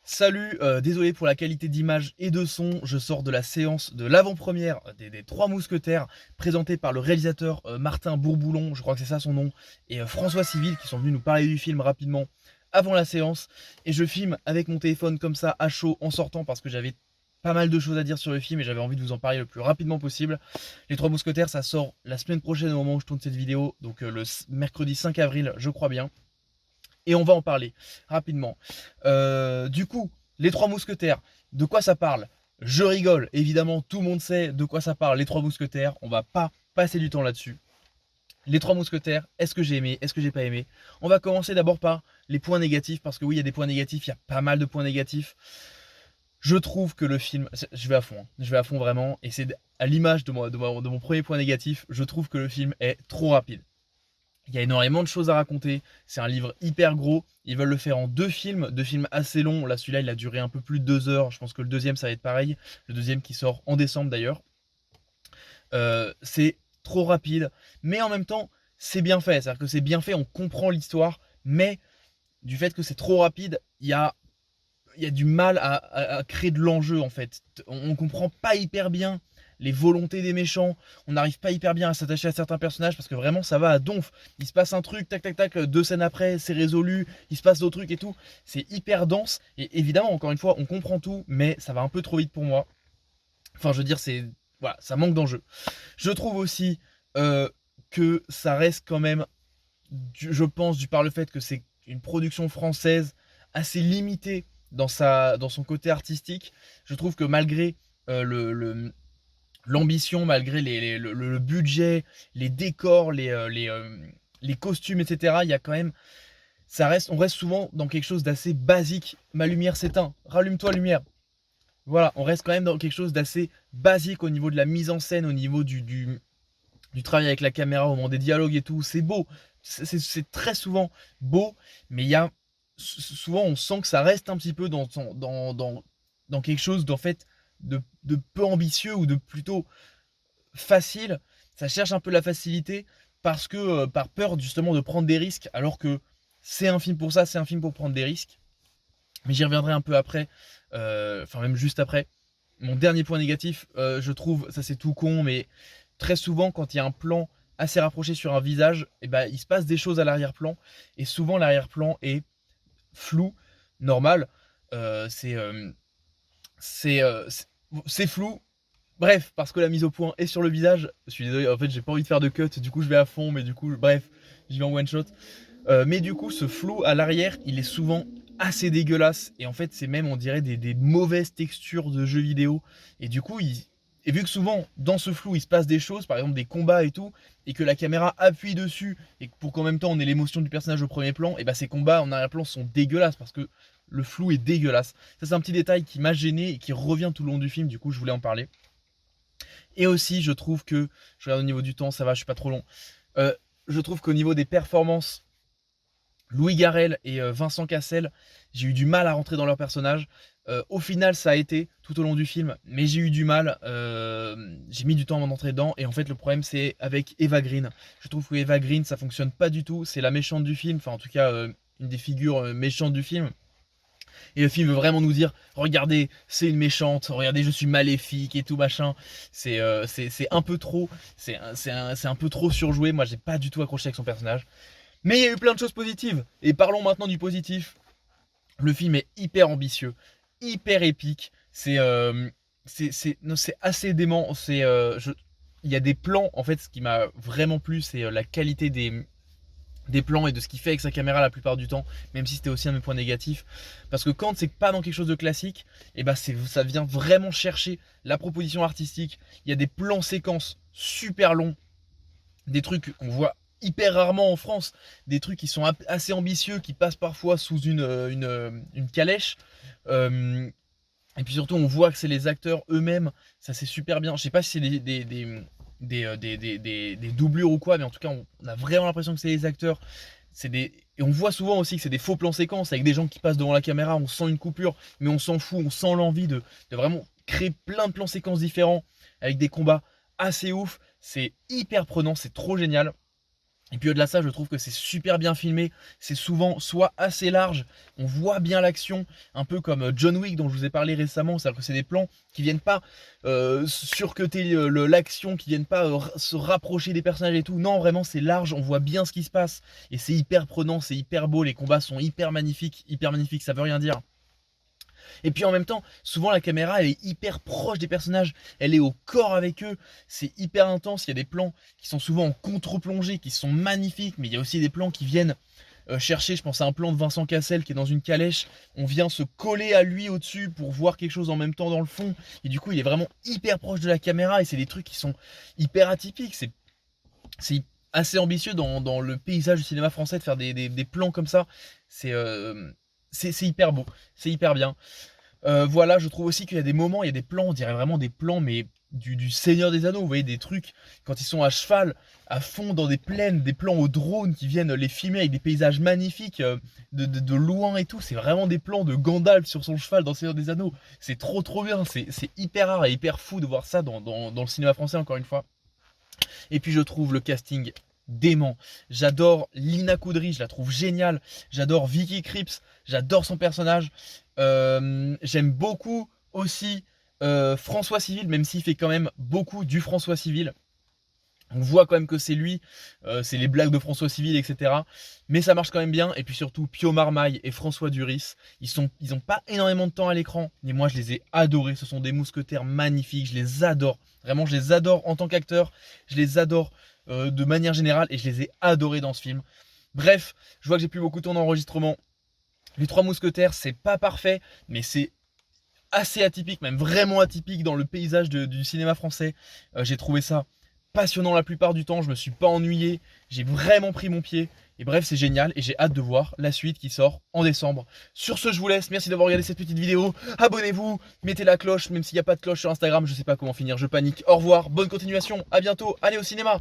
Salut, désolé pour la qualité d'image et de son, je sors de la séance de l'avant-première des Trois Mousquetaires, présentée par le réalisateur Martin Bourboulon, je crois que c'est ça son nom, et François Civil, qui sont venus nous parler du film rapidement avant la séance. Et je filme avec mon téléphone comme ça, à chaud, en sortant, parce que j'avais pas mal de choses à dire sur le film et j'avais envie de vous en parler le plus rapidement possible. Les Trois Mousquetaires, ça sort la semaine prochaine au moment où je tourne cette vidéo, donc le mercredi 5 avril, je crois bien. Et on va en parler rapidement. Du coup, les Trois Mousquetaires, de quoi ça parle? Je rigole, évidemment, tout le monde sait de quoi ça parle, les Trois Mousquetaires, on va pas passer du temps là-dessus. Les Trois Mousquetaires, est-ce que j'ai aimé, est-ce que j'ai pas aimé? On va commencer d'abord par les points négatifs, parce que oui, il y a des points négatifs, il y a pas mal de points négatifs. Je trouve que le film, je vais à fond, hein, je vais à fond vraiment, et c'est à l'image de mon premier point négatif, je trouve que le film est trop rapide. Il y a énormément de choses à raconter, c'est un livre hyper gros, ils veulent le faire en deux films assez longs, là celui-là il a duré un peu plus de 2 heures, je pense que le deuxième ça va être pareil, le deuxième qui sort en décembre d'ailleurs. C'est trop rapide, mais en même temps c'est bien fait, c'est-à-dire que c'est bien fait, on comprend l'histoire, mais du fait que c'est trop rapide, il y a du mal à créer de l'enjeu en fait. On comprend pas hyper bien les volontés des méchants, on n'arrive pas hyper bien à s'attacher à certains personnages parce que vraiment ça va à donf. Il se passe un truc, tac tac tac, 2 scènes après, c'est résolu, il se passe d'autres trucs et tout. C'est hyper dense et évidemment, encore une fois, on comprend tout, mais ça va un peu trop vite pour moi. Enfin, je veux dire, c'est. Voilà, ça manque d'enjeu. Je trouve aussi que ça reste quand même, je pense, par le fait que c'est une production française assez limitée dans son côté artistique. Je trouve que malgré l'ambition, malgré le budget, les décors, les costumes, etc., il y a quand même, on reste souvent dans quelque chose d'assez basique. Ma lumière s'éteint, rallume-toi lumière. Voilà, on reste quand même dans quelque chose d'assez basique au niveau de la mise en scène, au niveau du travail avec la caméra, au moment des dialogues et tout. C'est beau, c'est très souvent beau, mais il y a souvent on sent que ça reste un petit peu dans quelque chose d'en fait de peu ambitieux ou de plutôt facile. Ça cherche un peu la facilité parce que par peur justement de prendre des risques, alors que c'est un film pour ça, c'est un film pour prendre des risques. Mais j'y reviendrai un peu après, enfin même juste après. Mon dernier point négatif, je trouve, ça c'est tout con, mais très souvent quand il y a un plan assez rapproché sur un visage, et ben, il se passe des choses à l'arrière-plan, et souvent l'arrière-plan est flou, normal, euh, c'est euh, c'est euh, c'est c'est flou. Bref, parce que la mise au point est sur le visage. Je suis désolé, en fait, j'ai pas envie de faire de cut, du coup, je vais à fond, mais du coup, bref, j'y vais en one shot. Mais du coup, ce flou à l'arrière, il est souvent assez dégueulasse. Et en fait, c'est même, on dirait, des mauvaises textures de jeux vidéo. Et du coup, et vu que souvent, dans ce flou, il se passe des choses, par exemple des combats et tout, et que la caméra appuie dessus, et pour qu'en même temps, on ait l'émotion du personnage au premier plan, et bah ces combats en arrière-plan sont dégueulasses, parce que le flou est dégueulasse. Ça, c'est un petit détail qui m'a gêné et qui revient tout le long du film, du coup, je voulais en parler. Et aussi, je trouve que, je regarde au niveau du temps, ça va, je suis pas trop long. Euh, je trouve qu'au niveau des performances, Louis Garrel et Vincent Cassel, j'ai eu du mal à rentrer dans leur personnage. Au final, ça a été tout au long du film, mais j'ai eu du mal. J'ai mis du temps avant d'entrer dedans. Et en fait, le problème, c'est avec Eva Green. Je trouve que Eva Green, ça fonctionne pas du tout. C'est la méchante du film, enfin, en tout cas, une des figures méchantes du film. Et le film veut vraiment nous dire, regardez, c'est une méchante, regardez, je suis maléfique et tout machin. C'est un peu trop, c'est un peu trop surjoué. Moi, j'ai pas du tout accroché avec son personnage. Mais il y a eu plein de choses positives. Et parlons maintenant du positif. Le film est hyper ambitieux, hyper épique. Non, c'est assez dément. Il y a des plans. En fait, ce qui m'a vraiment plu, c'est la qualité des plans et de ce qu'il fait avec sa caméra la plupart du temps, même si c'était aussi un de mes points négatifs. Parce que quand c'est pas dans quelque chose de classique, et ben ça vient vraiment chercher la proposition artistique. Il y a des plans séquences super longs, des trucs qu'on voit hyper rarement en France, des trucs qui sont assez ambitieux, qui passent parfois sous une calèche. Euh, et puis surtout, on voit que c'est les acteurs eux-mêmes, ça c'est super bien. Je sais pas si c'est des doublures ou quoi, mais en tout cas, on a vraiment l'impression que c'est les acteurs. Et on voit souvent aussi que c'est des faux plans séquences avec des gens qui passent devant la caméra, on sent une coupure, mais on s'en fout, on sent l'envie de vraiment créer plein de plans séquences différents avec des combats assez ouf. C'est hyper prenant, c'est trop génial. Et puis au-delà de ça, je trouve que c'est super bien filmé, c'est souvent soit assez large, on voit bien l'action, un peu comme John Wick dont je vous ai parlé récemment, c'est-à-dire que c'est des plans qui viennent pas surcuter l'action, qui viennent pas se rapprocher des personnages et tout, non vraiment c'est large, on voit bien ce qui se passe, et c'est hyper prenant, c'est hyper beau, les combats sont hyper magnifiques, ça veut rien dire. Et puis en même temps, souvent la caméra elle est hyper proche des personnages, elle est au corps avec eux, c'est hyper intense, il y a des plans qui sont souvent en contre-plongée, qui sont magnifiques, mais il y a aussi des plans qui viennent chercher, je pense à un plan de Vincent Cassel qui est dans une calèche, on vient se coller à lui au-dessus pour voir quelque chose en même temps dans le fond, et du coup il est vraiment hyper proche de la caméra, et c'est des trucs qui sont hyper atypiques, c'est assez ambitieux dans le paysage du cinéma français de faire des plans comme ça, c'est c'est hyper beau, c'est hyper bien. Voilà, je trouve aussi qu'il y a des moments, il y a des plans, on dirait vraiment des plans, mais du Seigneur des Anneaux, vous voyez, des trucs, quand ils sont à cheval, à fond dans des plaines, des plans au drone qui viennent les filmer avec des paysages magnifiques, de loin et tout, c'est vraiment des plans de Gandalf sur son cheval dans Seigneur des Anneaux, c'est trop bien, c'est hyper rare et hyper fou de voir ça dans le cinéma français, encore une fois. Et puis je trouve le casting dément. J'adore Lina Koudry, je la trouve géniale. J'adore Vicky Krieps, j'adore son personnage. J'aime beaucoup aussi François Civil, même s'il fait quand même beaucoup du François Civil. On voit quand même que c'est lui, c'est les blagues de François Civil, etc. Mais ça marche quand même bien. Et puis surtout, Pio Marmaille et François Duris, ils ont pas énormément de temps à l'écran, mais moi je les ai adorés. Ce sont des mousquetaires magnifiques, je les adore. Vraiment, je les adore en tant qu'acteur, je les adore de manière générale et je les ai adorés dans ce film. Bref, je vois que j'ai plus beaucoup de temps d'enregistrement. Les Trois Mousquetaires, c'est pas parfait, mais c'est assez atypique, même vraiment atypique dans le paysage du cinéma français. J'ai trouvé ça passionnant la plupart du temps, je me suis pas ennuyé, j'ai vraiment pris mon pied. Et bref, c'est génial et j'ai hâte de voir la suite qui sort en décembre. Sur ce, je vous laisse, merci d'avoir regardé cette petite vidéo. Abonnez-vous, mettez la cloche, même s'il n'y a pas de cloche sur Instagram, je sais pas comment finir, je panique. Au revoir, bonne continuation, à bientôt, allez au cinéma!